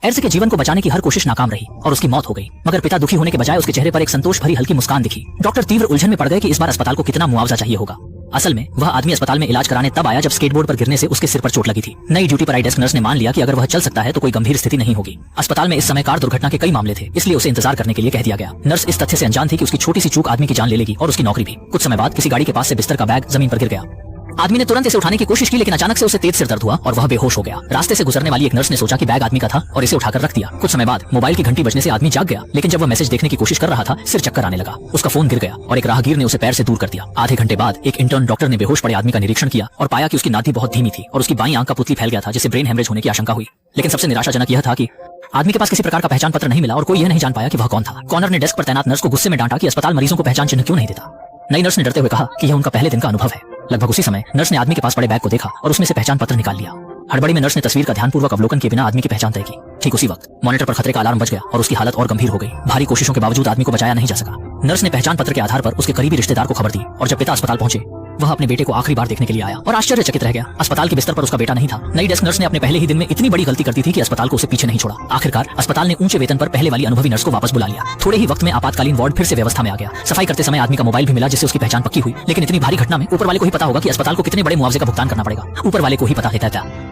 एर्ज के जीवन को बचाने की हर कोशिश नाकाम रही और उसकी मौत हो गई। मगर पिता दुखी होने के बजाय उसके चेहरे पर एक संतोष भरी हल्की मुस्कान दिखी। डॉक्टर तीव्र उलझन में पड़ गए कि इस बार अस्पताल को कितना मुआवजा चाहिए होगा। असल में वह आदमी अस्पताल में इलाज कराने तब आया जब स्केटबोर्ड पर गिरने से उसके सिर पर चोट लगी थी। नई ड्यूटी पर आई डेस्क नर्स ने मान लिया कि अगर वह चल सकता है तो कोई गंभीर स्थिति नहीं होगी। अस्पताल में इस समय कार दुर्घटना के कई मामले थे, इसलिए उसे इंतजार करने के लिए कह दिया गया। नर्स इस तथ्य से अनजान थी कि उसकी छोटी सी चूक आदमी की जान ले लेगी और उसकी नौकरी भी। कुछ समय बाद किसी गाड़ी के पास से बिस्तर का बैग जमीन पर गिर गया। आदमी ने तुरंत इसे उठाने की कोशिश की, लेकिन अचानक से उसे तेज सिर दर्द हुआ और वह बेहोश हो गया। रास्ते से गुजरने वाली एक नर्स ने सोचा कि बैग आदमी का था और इसे उठाकर रख दिया। कुछ समय बाद मोबाइल की घंटी बजने से आदमी जाग गया, लेकिन जब वह मैसेज देखने की कोशिश कर रहा था सिर चक्कर आने लगा। उसका फोन गिर गया और एक राहगीर ने उसे पैर से दूर कर दिया। आधे घंटे बाद एक इंटर्न डॉक्टर ने बेहोश पड़े आदमी का निरीक्षण किया और पाया कि उसकी नाड़ी बहुत धीमी थी और उसकी बाईं आंख का पुतली फैल गया था, जिससे ब्रेन हेमरेज होने की आशंका हुई। लेकिन सबसे निराशाजनक यह था कि आदमी के पास किसी प्रकार का पहचान पत्र नहीं मिला और कोई यह नहीं जान पाया कि वह कौन था। कॉर्नर ने डेस्क पर तैनात नर्स को गुस्से में डांटा कि अस्पताल मरीजों को पहचान चिन्ह क्यों नहीं देता। नई नर्स ने डरते हुए कहा कि यह उनका पहले दिन का अनुभव है। लगभग उसी समय नर्स ने आदमी के पास पड़े बैग को देखा और उसमें से पहचान पत्र निकाल लिया। हड़बड़ी में नर्स ने तस्वीर का ध्यानपूर्वक अवलोकन किए बिना आदमी की पहचान तय की। ठीक उसी वक्त मॉनिटर पर खतरे का अलार्म बज गया और उसकी हालत और गंभीर हो गई। भारी कोशिशों के बावजूद आदमी को बचाया नहीं जा सका। नर्स ने पहचान पत्र के आधार पर उसके करीबी रिश्तेदार को खबर दी और जब पिता अस्पताल पहुंचे वह अपने बेटे को आखिरी बार देखने के लिए आया और आश्चर्यचकित रह गया। अस्पताल के बिस्तर पर उसका बेटा नहीं था। नई डेस्क नर्स ने अपने पहले ही दिन में इतनी बड़ी गलती कर दी थी कि अस्पताल को उसे पीछे नहीं छोड़ा। आखिरकार अस्पताल ने ऊंचे वेतन पर पहले वाली अनुभवी नर्स को वापस बुला लिया। थोड़े ही वक्त में आपातकालीन वार्ड फिर से व्यवस्था में आ गया। सफाई करते समय आदमी का मोबाइल भी मिला, जिससे उसकी पहचान पक्की हुई। लेकिन इतनी भारी घटना में ऊपर वाले को ही पता होगा कि अस्पताल को कितने बड़े मुआवजे का भुगतान करना पड़ेगा। ऊपर वाले को ही पता रहता था।